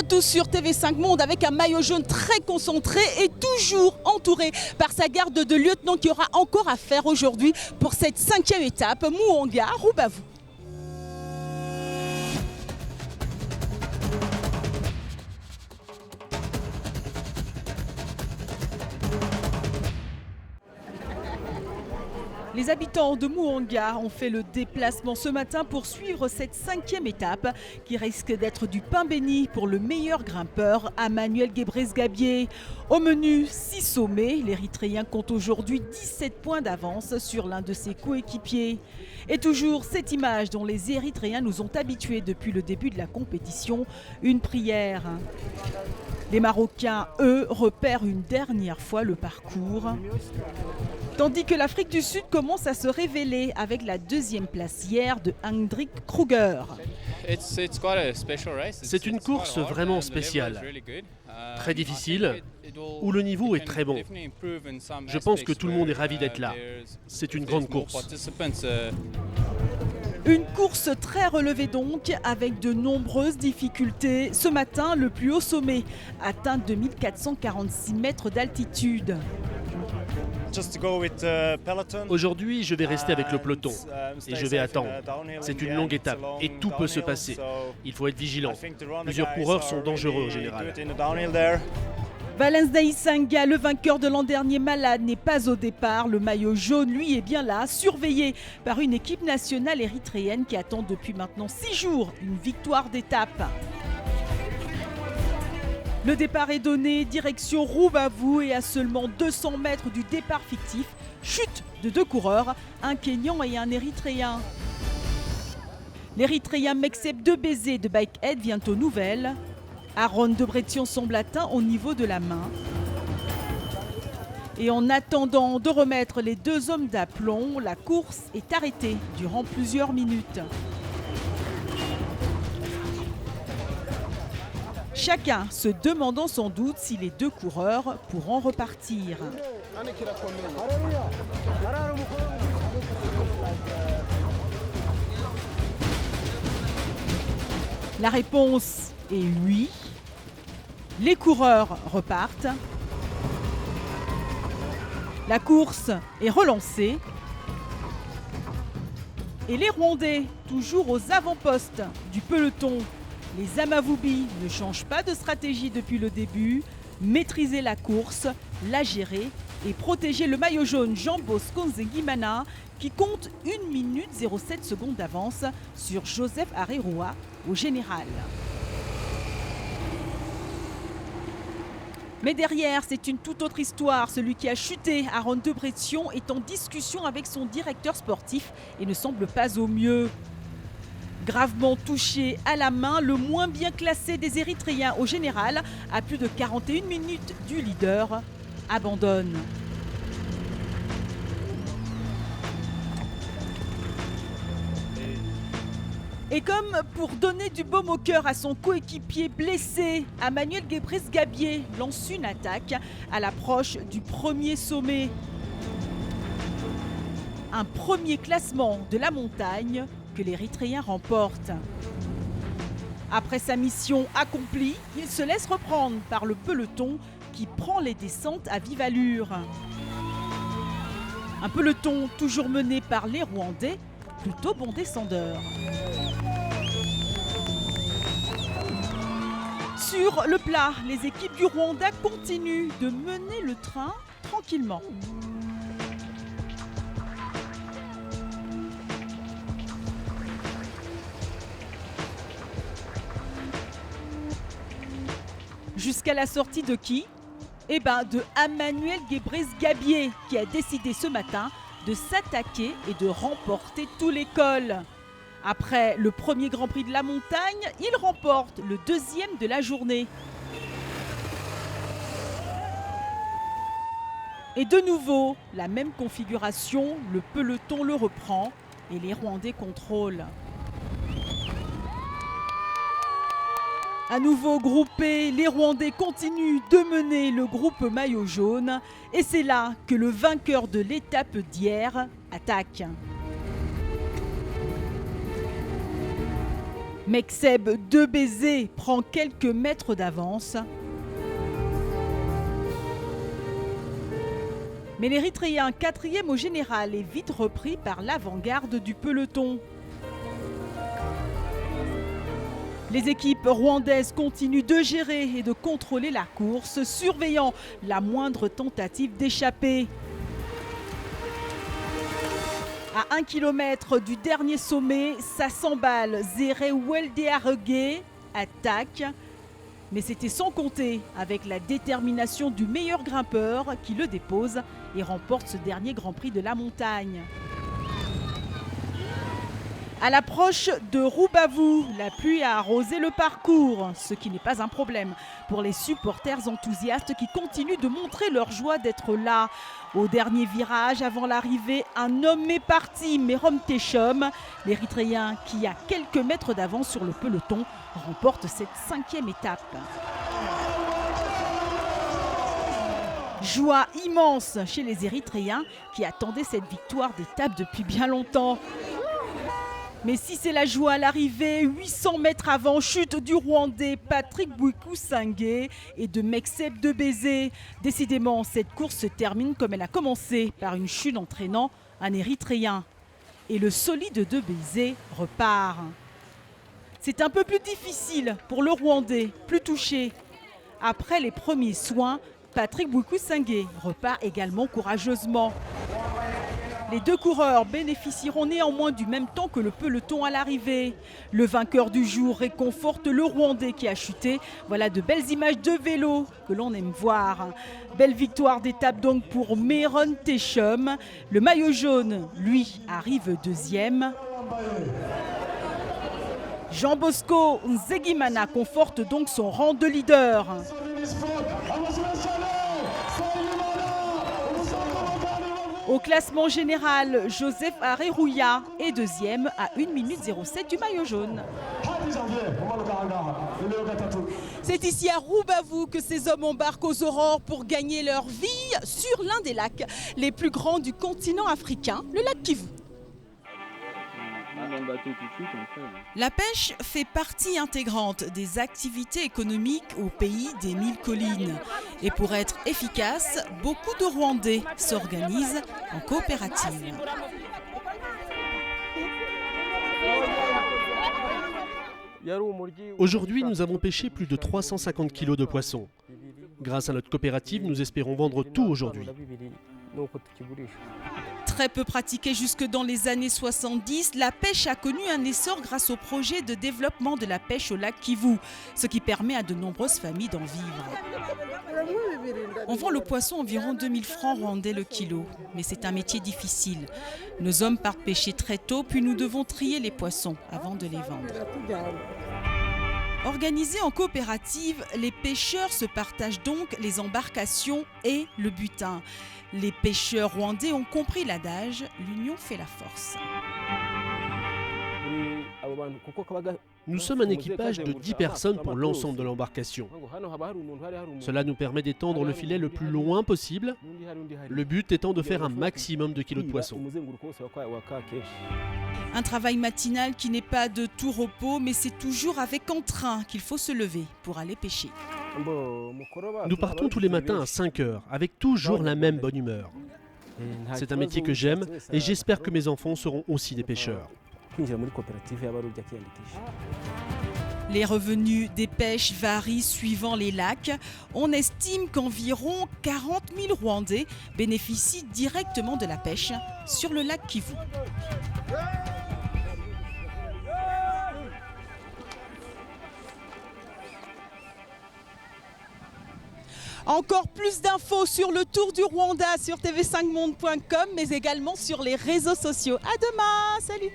retour sur TV5 Monde avec un maillot jaune très concentré et toujours entouré par sa garde de lieutenant qui aura encore à faire aujourd'hui pour cette 5e étape, Mouanga-Roubavu. Les habitants de Mouanga ont fait le déplacement ce matin pour suivre cette 5e étape qui risque d'être du pain béni pour le meilleur grimpeur, Emmanuel Gebrsegabier. Au menu, 6 sommets. L'Érythréen compte aujourd'hui 17 points d'avance sur l'un de ses coéquipiers. Et toujours cette image dont les Érythréens nous ont habitués depuis le début de la compétition, une prière. Les Marocains, eux, repèrent une dernière fois le parcours. Tandis que l'Afrique du Sud commence à se révéler avec la 2e place hier de Hendrik Kruger. C'est une course vraiment spéciale, très difficile, où le niveau est très bon. Je pense que tout le monde est ravi d'être là. C'est une grande course. Une course très relevée donc, avec de nombreuses difficultés. Ce matin, le plus haut sommet atteint 2446 mètres d'altitude. Aujourd'hui, je vais rester avec le peloton et je vais attendre. C'est une longue étape et tout peut se passer. Il faut être vigilant. Plusieurs coureurs sont dangereux en général. Valens Daïsanga, le vainqueur de l'an dernier malade, n'est pas au départ. Le maillot jaune, lui, est bien là, surveillé par une équipe nationale érythréenne qui attend depuis maintenant 6 jours une victoire d'étape. Le départ est donné, direction Roubavu et à seulement 200 mètres du départ fictif, chute de 2 coureurs, un Kényan et un Érythréen. L'Érythréen Mekseb Debesay de Bikehead vient aux nouvelles. Aaron Debretsion semble atteint au niveau de la main. Et en attendant de remettre les 2 hommes d'aplomb, la course est arrêtée durant plusieurs minutes. Chacun se demandant sans doute si les 2 coureurs pourront repartir. La réponse est oui. Les coureurs repartent. La course est relancée. Et les Rwandais, toujours aux avant-postes du peloton, les Amavubi ne changent pas de stratégie depuis le début. Maîtriser la course, la gérer et protéger le maillot jaune Jean Bosco Nzengimana qui compte 1 minute 07 secondes d'avance sur Joseph Areroa au général. Mais derrière, c'est une toute autre histoire. Celui qui a chuté, Aaron Debretsion, est en discussion avec son directeur sportif et ne semble pas au mieux. Gravement touché à la main, le moins bien classé des Érythréens au général, à plus de 41 minutes du leader, abandonne. Et comme pour donner du baume au cœur à son coéquipier blessé, Emmanuel Gebrsegabier lance une attaque à l'approche du premier sommet. Un premier classement de la montagne que l'Érythréen remporte. Après sa mission accomplie, il se laisse reprendre par le peloton qui prend les descentes à vive allure. Un peloton toujours mené par les Rwandais, plutôt bons descendeurs. Sur le plat, les équipes du Rwanda continuent de mener le train tranquillement. Jusqu'à la sortie de qui ? Eh bien, de Emmanuel Gebrsegabier qui a décidé ce matin de s'attaquer et de remporter tous les cols. Après le premier Grand Prix de la montagne, il remporte le 2e de la journée. Et de nouveau, la même configuration, le peloton le reprend et les Rwandais contrôlent. À nouveau groupés, les Rwandais continuent de mener le groupe maillot jaune et c'est là que le vainqueur de l'étape d'hier attaque. Mekseb Debesay prend quelques mètres d'avance. Mais l'Érythréen, 4e au général, est vite repris par l'avant-garde du peloton. Les équipes rwandaises continuent de gérer et de contrôler la course, surveillant la moindre tentative d'échapper. À 1 km du dernier sommet, ça s'emballe. Zere Weldearege attaque. Mais c'était sans compter avec la détermination du meilleur grimpeur qui le dépose et remporte ce dernier Grand Prix de la montagne. À l'approche de Rubavu, la pluie a arrosé le parcours, ce qui n'est pas un problème pour les supporters enthousiastes qui continuent de montrer leur joie d'être là. Au dernier virage, avant l'arrivée, un homme est parti, Meron Techum, l'Érythréen qui a quelques mètres d'avance sur le peloton, remporte cette 5e étape. Joie immense chez les Érythréens qui attendaient cette victoire d'étape depuis bien longtemps. Mais si c'est la joie à l'arrivée, 800 mètres avant, chute du Rwandais Patrick Bwikusange et de Mekseb Debesay. Décidément, cette course se termine comme elle a commencé, par une chute entraînant un Érythréen. Et le solide Debesay repart. C'est un peu plus difficile pour le Rwandais, plus touché. Après les premiers soins, Patrick Bwikusange repart également courageusement. Les deux coureurs bénéficieront néanmoins du même temps que le peloton à l'arrivée. Le vainqueur du jour réconforte le Rwandais qui a chuté. Voilà de belles images de vélo que l'on aime voir. Belle victoire d'étape donc pour Meron Techum. Le maillot jaune, lui, arrive 2e. Jean Bosco Nzegimana conforte donc son rang de leader. Au classement général, Joseph Areruya est 2e à 1 minute 07 du maillot jaune. C'est ici à Rubavu que ces hommes embarquent aux aurores pour gagner leur vie sur l'un des lacs les plus grands du continent africain, le lac Kivu. La pêche fait partie intégrante des activités économiques au pays des 1000 collines. Et pour être efficace, beaucoup de Rwandais s'organisent en coopérative. Aujourd'hui, nous avons pêché plus de 350 kilos de poissons. Grâce à notre coopérative, nous espérons vendre tout aujourd'hui. Très peu pratiquée jusque dans les années 70, la pêche a connu un essor grâce au projet de développement de la pêche au lac Kivu, ce qui permet à de nombreuses familles d'en vivre. On vend le poisson environ 2000 francs rwandais le kilo, mais c'est un métier difficile. Nos hommes partent pêcher très tôt, puis nous devons trier les poissons avant de les vendre. Organisés en coopérative, les pêcheurs se partagent donc les embarcations et le butin. Les pêcheurs rwandais ont compris l'adage « l'union fait la force ». Nous sommes un équipage de 10 personnes pour l'ensemble de l'embarcation. Cela nous permet d'étendre le filet le plus loin possible, le but étant de faire un maximum de kilos de poissons. Un travail matinal qui n'est pas de tout repos, mais c'est toujours avec entrain qu'il faut se lever pour aller pêcher. Nous partons tous les matins à 5 heures, avec toujours la même bonne humeur. C'est un métier que j'aime et j'espère que mes enfants seront aussi des pêcheurs. Les revenus des pêches varient suivant les lacs. On estime qu'environ 40 000 Rwandais bénéficient directement de la pêche sur le lac Kivu. Encore plus d'infos sur le Tour du Rwanda sur tv5monde.com, mais également sur les réseaux sociaux. À demain, salut!